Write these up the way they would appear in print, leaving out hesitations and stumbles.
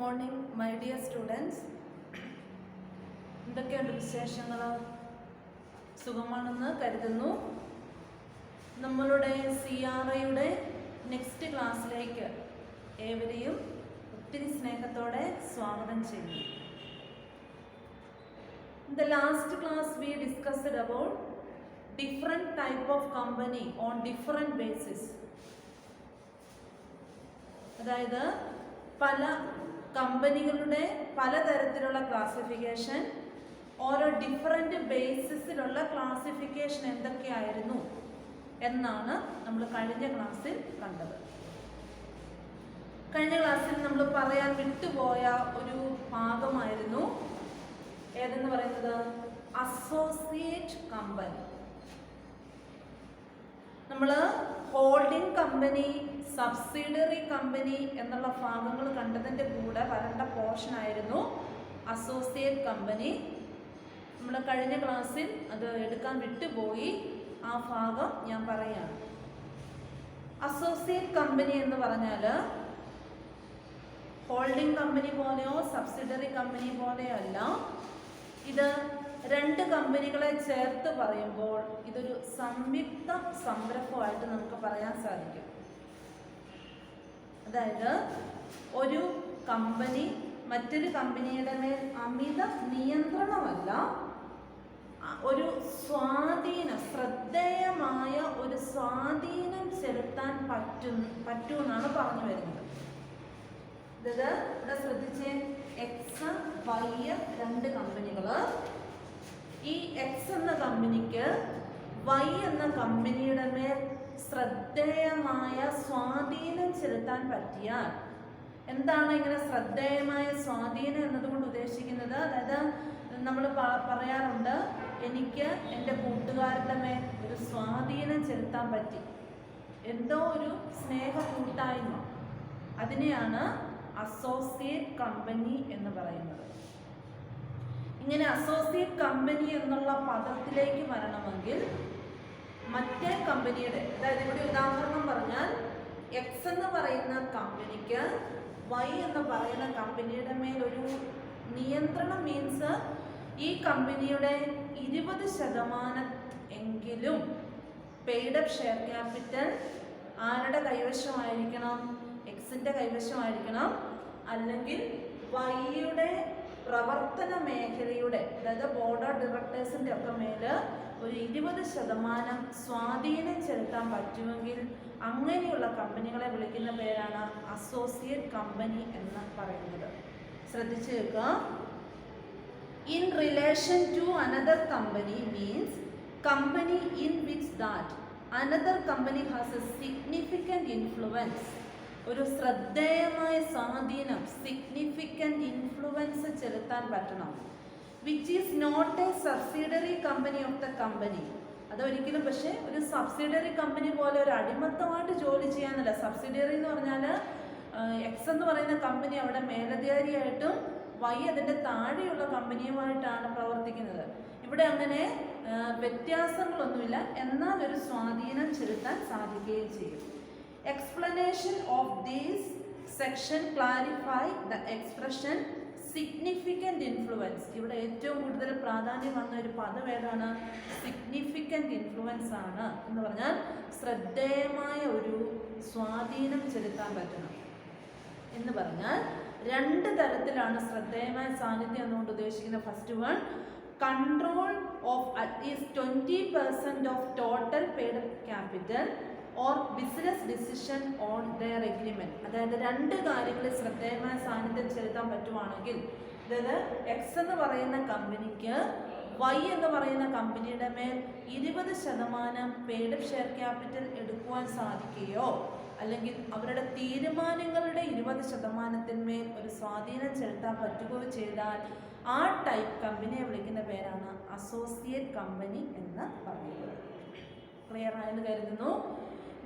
Morning my dear students. എന്തൊക്കെയുണ്ട് വിശേഷങ്ങൾ? സുഖമാണെന്ന് കരുതുന്നു. നമ്മളുടെ CRIയുടെ നെക്സ്റ്റ് ക്ലാസ്സിലേക്ക് ഏവരെയും ഒത്തിരി സ്നേഹത്തോടെ സ്വാഗതം ചെയ്യുന്നു. In the last class we discussed about different type of company on different basis. അതായത് പല കമ്പനികളുടെ പലതരത്തിലുള്ള ക്ലാസിഫിക്കേഷൻ, ഓരോ ഡിഫറെൻറ്റ് ബേസിസിലുള്ള ക്ലാസിഫിക്കേഷൻ എന്തൊക്കെയായിരുന്നു എന്നാണ് നമ്മൾ കഴിഞ്ഞ ക്ലാസ്സിൽ കണ്ടത്. കഴിഞ്ഞ ക്ലാസ്സിൽ നമ്മൾ പറയാൻ വിട്ടുപോയ ഒരു ഭാഗമായിരുന്നു ഏതെന്ന് പറയുന്നത് അസോസിയേറ്റ് കമ്പനി. നമ്മൾ ഹോൾഡിംഗ് കമ്പനി, സബ്സിഡിയറി കമ്പനി എന്നുള്ള ഭാഗങ്ങൾ കണ്ടതിൻ്റെ കൂടെ വരേണ്ട പോർഷൻ ആയിരുന്നു അസോസിയേറ്റ് കമ്പനി. നമ്മൾ കഴിഞ്ഞ ക്ലാസ്സിൽ അത് എടുക്കാൻ വിട്ടുപോയി. ആ ഭാഗം ഞാൻ പറയുകയാണ്. അസോസിയേറ്റ് കമ്പനി എന്ന് പറഞ്ഞാൽ ഹോൾഡിംഗ് കമ്പനി പോലെയോ സബ്സിഡിയറി കമ്പനി പോലെയോ അല്ല. ഇത് രണ്ട് കമ്പനികളെ ചേർത്ത് പറയുമ്പോൾ ഇതൊരു സംയുക്ത സംരംഭമായിട്ട് നമുക്ക് പറയാൻ സാധിക്കും. അതായത് ഒരു കമ്പനി മറ്റൊരു കമ്പനിയുടെ മേൽ അമിത നിയന്ത്രണമല്ല, ഒരു സ്വാധീനം, ശ്രദ്ധേയമായ ഒരു സ്വാധീനം ചെലുത്താൻ പറ്റുമെന്നാണ് പറഞ്ഞു വരുന്നത്. ഇത് ഇവിടെ ശ്രദ്ധിച്ച്, എക്സ്, വൈ രണ്ട് കമ്പനികൾ. ഈ എക്സ് എന്ന കമ്പനിക്ക് വൈ എന്ന കമ്പനിയുടെ മേൽ ശ്രദ്ധേയമായ സ്വാധീനം ചെലുത്താൻ പറ്റിയാൽ, എന്താണ് ഇങ്ങനെ ശ്രദ്ധേയമായ സ്വാധീനം എന്നതുകൊണ്ട് ഉദ്ദേശിക്കുന്നത്? അതായത് നമ്മൾ പറയാറുണ്ട്, എനിക്ക് എൻ്റെ കൂട്ടുകാരുടെ മേൽ ഒരു സ്വാധീനം ചെലുത്താൻ പറ്റി, എന്തോ ഒരു സ്നേഹ കൂട്ടായ്മ. അതിനെയാണ് അസോസിയേറ്റ് കമ്പനി എന്ന് പറയുന്നത്. ഇങ്ങനെ അസോസിയേറ്റ് കമ്പനി എന്നുള്ള പദത്തിലേക്ക് വരണമെങ്കിൽ മറ്റേ കമ്പനിയുടെ, അതായത് ഇവിടെ ഉദാഹരണം പറഞ്ഞാൽ എക്സ് എന്ന് പറയുന്ന കമ്പനിക്ക് വൈ എന്ന് പറയുന്ന കമ്പനിയുടെ മേലൊരു നിയന്ത്രണം, മീൻസ് ഈ കമ്പനിയുടെ 20% എങ്കിലും പെയ്ഡ് അപ്പ് ഷെയർ ക്യാപിറ്റൽ ആരുടെ കൈവശമായിരിക്കണം? എക്സിൻ്റെ കൈവശമായിരിക്കണം. അല്ലെങ്കിൽ വൈയുടെ പ്രവർത്തന മേഖലയുടെ, അതായത് ബോർഡ് ഓഫ് ഡയറക്ടേഴ്സിൻ്റെ ഒക്കെ മേൽ ഒരു 20% സ്വാധീനം ചെലുത്താൻ പറ്റുമെങ്കിൽ അങ്ങനെയുള്ള കമ്പനികളെ വിളിക്കുന്ന പേരാണ് അസോസിയേറ്റ് കമ്പനി എന്ന് പറയുന്നത്. ശ്രദ്ധിച്ചു കേൾക്കുക. In relation to another company means company in which that another company has a significant influence. ഒരു ശ്രദ്ധേയമായ സ്വാധീനം, സിഗ്നിഫിക്കൻറ്റ് ഇൻഫ്ലുവൻസ് ചെലുത്താൻ പറ്റണം. Which is not a subsidiary company of the company. അതൊരിക്കലും പക്ഷേ ഒരു സബ്സിഡിയറി കമ്പനി പോലെ ഒരു അടിമത്തമായിട്ട് ജോലി ചെയ്യാനല്ല. സബ്സിഡിയറി എന്ന് പറഞ്ഞാൽ എക്സ് എന്ന് പറയുന്ന കമ്പനി അവിടെ മേലധികാരിയായിട്ടും വൈ അതിൻ്റെ താഴെയുള്ള കമ്പനിയുമായിട്ടാണ് പ്രവർത്തിക്കുന്നത്. ഇവിടെ അങ്ങനെ വ്യത്യാസങ്ങളൊന്നുമില്ല, എന്നാൽ ഒരു സ്വാധീനം ചെലുത്താൻ സാധിക്കുകയും ചെയ്യും. Explanation of this section clarify the expression significant influence. ഇവിടെ ഏറ്റവും കൂടുതൽ പ്രാധാന്യം വന്ന ഒരു പദം ഏതാണ്? സിഗ്നിഫിക്കൻറ്റ് ഇൻഫ്ലുവൻസ് ആണ്. എന്ന് പറഞ്ഞാൽ ശ്രദ്ധേയമായ ഒരു സ്വാധീനം ചെലുത്താൻ പറ്റണം എന്ന് പറഞ്ഞാൽ രണ്ട് തരത്തിലാണ് ശ്രദ്ധേയമായ സാന്നിധ്യം എന്നുകൊണ്ട് ഉദ്ദേശിക്കുന്നത്. First one, control of at least 20% of total paid capital or business decision on their agreement. അതായത് രണ്ട് കാര്യങ്ങളിൽ ശ്രദ്ധേയമായ സാന്നിധ്യം ചെലുത്താൻ പറ്റുവാണെങ്കിൽ, അതായത് എക്സ് എന്ന് പറയുന്ന കമ്പനിക്ക് വൈ എന്ന് പറയുന്ന കമ്പനിയുടെ മേൽ 20% പെയ്ഡ് ഷെയർ ക്യാപിറ്റൽ എടുക്കുവാൻ സാധിക്കുകയോ അല്ലെങ്കിൽ അവരുടെ തീരുമാനങ്ങളുടെ 20%-ന്മേൽ ഒരു സ്വാധീനം ചെലുത്താൻ പറ്റുകയോ ചെയ്താൽ ആ ടൈപ്പ് കമ്പനിയെ വിളിക്കുന്ന പേരാണ് അസോസിയേറ്റ് കമ്പനി എന്ന് പറയുന്നത്. ക്ലിയർ ആയെന്ന് കരുതുന്നു.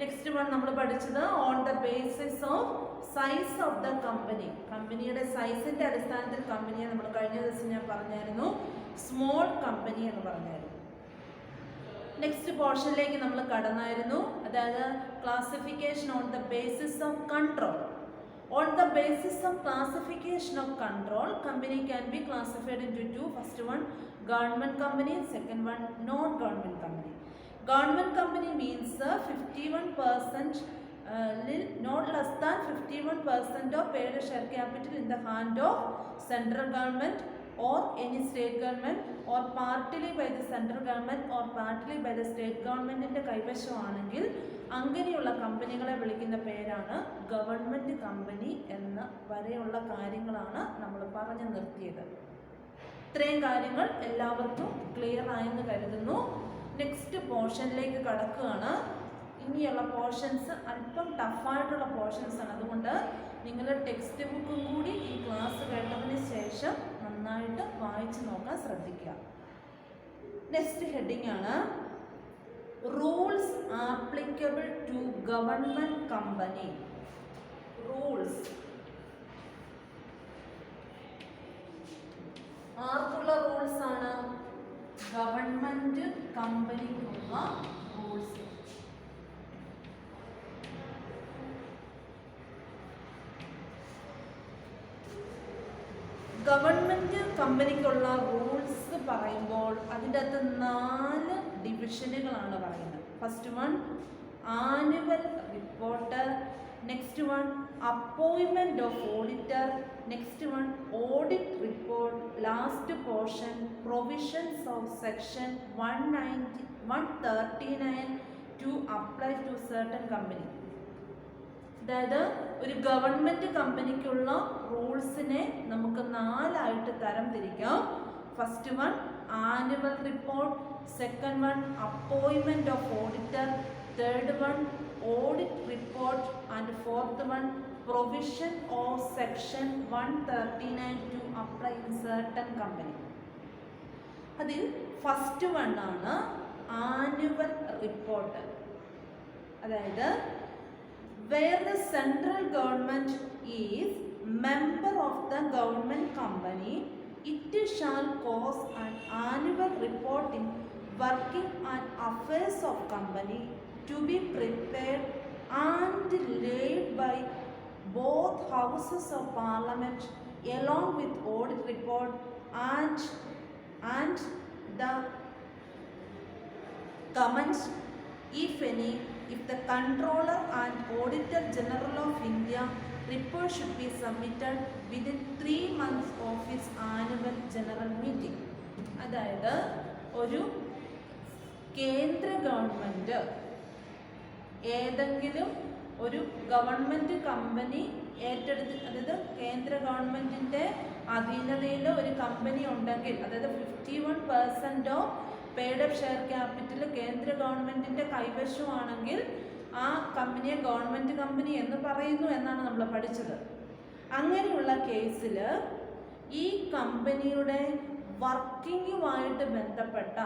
നെക്സ്റ്റ് വൺ നമ്മൾ പഠിച്ചത് on the basis of size of the company. കമ്പനിയുടെ സൈസിൻ്റെ അടിസ്ഥാനത്തിൽ കമ്പനിയെ നമ്മൾ കഴിഞ്ഞ ദിവസം ഞാൻ പറഞ്ഞായിരുന്നു സ്മോൾ കമ്പനി എന്ന് പറഞ്ഞായിരുന്നു. നെക്സ്റ്റ് പോർഷനിലേക്ക് നമ്മൾ കടന്നായിരുന്നു. അതായത് classification on the basis of control. On the basis of classification of control, company can be classified into two. First one, government company. Second one, non-government company. Government company means 51%, not less than 51% of paid share capital in the hand of central government or any state government, or partly by the central government or partly by the state government ന്റെ കൈവശമാണെങ്കിൽ അങ്ങനെയുള്ള കമ്പനികളെ വിളിക്കുന്ന പേരാണ് government company എന്ന വരെയുള്ള കാര്യങ്ങളാണ് നമ്മൾ പറഞ്ഞു നിർത്തിയത്. ഇത്രയും കാര്യങ്ങൾ എല്ലാവർക്കും ക്ലിയർ ആയെന്ന് കരുതുന്നു. നെക്സ്റ്റ് പോർഷനിലേക്ക് കടക്കുകയാണ്. ഇനിയുള്ള പോർഷൻസ് അല്പം ടഫായിട്ടുള്ള പോർഷൻസ് ആണ്. അതുകൊണ്ട് നിങ്ങൾ ടെക്സ്റ്റ് ബുക്കും കൂടി ഈ ക്ലാസ് കേട്ടതിന് ശേഷം നന്നായിട്ട് വായിച്ചു നോക്കാൻ ശ്രദ്ധിക്കുക. നെക്സ്റ്റ് ഹെഡിങ് ആണ് rules applicable to government company. Rules ആർക്കുള്ള റൂൾസ് ആണ്? ഗവൺമെന്റ് കമ്പനിക്കുള്ള റൂൾസ്. ഗവൺമെന്റ് കമ്പനിക്കുള്ള റൂൾസ് പറയുമ്പോൾ അതിൻ്റെ അകത്ത് 4 ഡിവിഷനുകളാണ് പറയുന്നത്. First one annual report, next one അപ്പോയിൻമെന്റ് of auditor, next one audit report, last portion provisions of section 139 to apply to certain company. അതായത് ഒരു ഗവൺമെന്റ് കമ്പനിക്കുള്ള റൂൾസിനെ നമുക്ക് 4ആയിട്ട് തരം തിരിക്കാം. First one annual report, second one അപ്പോയിൻമെന്റ് of auditor, third one audit report and fourth one provision of section 139 to apply in certain company. അതിൽ ഫസ്റ്റ് വൺ ആണ് ആനുവൽ റിപ്പോർട്ട്. അതായത് where the central government is member of the government company, it shall cause an annual report in working and affairs of company to be prepared and laid by both houses of parliament along with audit report and the comments, if any. If the Controller and Auditor General of India report should be submitted within 3 months of its annual general meeting. അതായത് ഒരു കേന്ദ്ര government ഏതെങ്കിലും ഒരു government company ഏറ്റെടുത്ത്, അതായത് കേന്ദ്ര ഗവൺമെൻറ്റിൻ്റെ അധീനതയിൽ ഒരു കമ്പനി ഉണ്ടെങ്കിൽ, അതായത് 51% of paid up share capital കേന്ദ്ര ഗവൺമെൻറ്റിൻ്റെ കൈവശമാണെങ്കിൽ ആ കമ്പനിയെ ഗവൺമെൻറ് കമ്പനി എന്ന് പറയുന്നു എന്നാണ് നമ്മൾ പഠിച്ചത്. അങ്ങനെയുള്ള കേസിൽ ഈ കമ്പനിയുടെ വർക്കിങ്ങുമായിട്ട് ബന്ധപ്പെട്ട,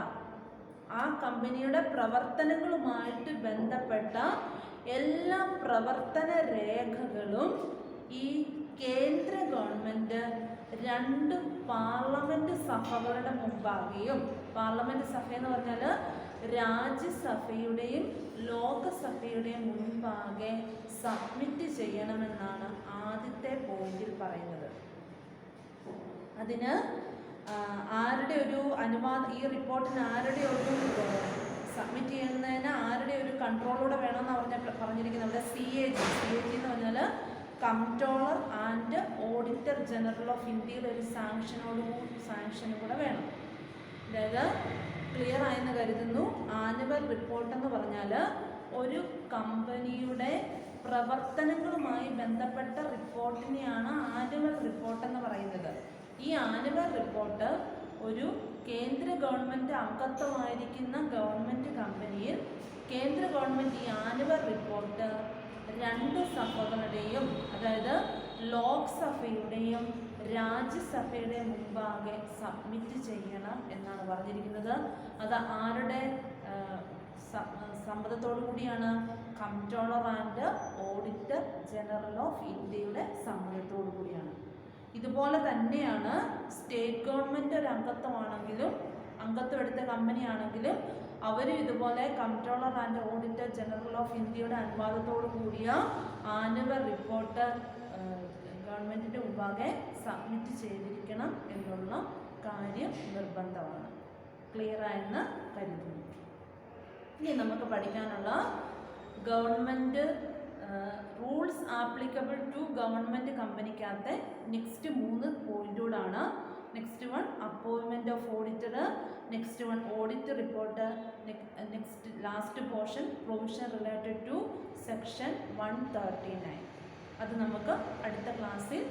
ആ കമ്പനിയുടെ പ്രവർത്തനങ്ങളുമായിട്ട് ബന്ധപ്പെട്ട എല്ലാ പ്രവർത്തന രേഖകളും ഈ കേന്ദ്ര ഗവൺമെൻറ് 2 പാർലമെൻറ്റ് സഭകളുടെ മുമ്പാകെയും, പാർലമെൻറ്റ് സഭ എന്ന് പറഞ്ഞാൽ രാജ്യസഭയുടെയും ലോകസഭയുടെയും മുൻപാകെ സബ്മിറ്റ് ചെയ്യണമെന്നാണ് ആദ്യത്തെ പോയിന്റിൽ പറയുന്നത്. അതിന് ആരുടെ ഒരു അനുവാദം, ഈ റിപ്പോർട്ടിന് ആരുടെ ഒരു സബ്മിറ്റ് ചെയ്യുന്നതിന് ആരുടെ ഒരു കൺട്രോളൂടെ വേണമെന്ന് പറഞ്ഞിരിക്കുന്നത്. അവിടെ CAG എന്ന് പറഞ്ഞാൽ comptroller and auditor general of ഇന്ത്യയുടെ ഒരു സാങ്ഷനും കൂടെ വേണം. അതായത് ക്ലിയർ ആയെന്ന് കരുതുന്നു. ആനുവൽ റിപ്പോർട്ട് എന്ന് പറഞ്ഞാൽ ഒരു കമ്പനിയുടെ പ്രവർത്തനങ്ങളുമായി ബന്ധപ്പെട്ട റിപ്പോർട്ടിനെയാണ് ആനുവൽ റിപ്പോർട്ട് എന്ന് പറയുന്നത്. ഈ ആനുവൽ റിപ്പോർട്ട് ഒരു കേന്ദ്ര ഗവൺമെൻറ് അംഗത്വമായിരിക്കുന്ന ഗവൺമെൻറ് കമ്പനിയിൽ കേന്ദ്ര ഗവൺമെൻറ് ഈ ആനുവൽ റിപ്പോർട്ട് 2 സഭകളുടെയും, അതായത് ലോക്സഭയുടെയും രാജ്യസഭയുടെയും മുമ്പാകെ സബ്മിറ്റ് ചെയ്യണം എന്നാണ് പറഞ്ഞിരിക്കുന്നത്. അത് ആരുടെ സമ്മതത്തോടു കൂടിയാണ്? Comptroller and auditor general of ഇന്ത്യയുടെ സമ്മതത്തോടു കൂടിയാണ്. ഇതുപോലെ തന്നെയാണ് സ്റ്റേറ്റ് ഗവൺമെൻറ് ഒരു അംഗത്വമാണെങ്കിലും, അംഗത്വം എടുത്ത കമ്പനിയാണെങ്കിലും അവരും ഇതുപോലെ comptroller and auditor general of ഇന്ത്യയുടെ അനുവാദത്തോടു കൂടിയ ആനുവൽ റിപ്പോർട്ട് ഗവൺമെൻറ്റിൻ്റെ മുമ്പാകെ സബ്മിറ്റ് ചെയ്തിരിക്കണം എന്നുള്ള കാര്യം നിർബന്ധമാണ്. ക്ലിയറായെന്ന് കരുതുന്നു. ഇനി നമുക്ക് പഠിക്കാനുള്ള government rules applicable to government കമ്പനിക്കകത്തെ നെക്സ്റ്റ് 3 പോയിൻറ്റോടാണ്. Next one appointment of auditor, next one audit report, next last portion provision related to section 139. അത് നമുക്ക് അടുത്ത ക്ലാസ്സിൽ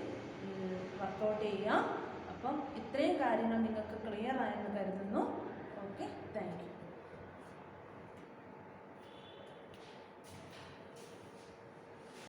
വർക്കൗട്ട് ചെയ്യാം. അപ്പം ഇത്രയും കാര്യങ്ങൾ നിങ്ങൾക്ക് ക്ലിയർ ആയെന്ന് കരുതുന്നു. Okay, thank you.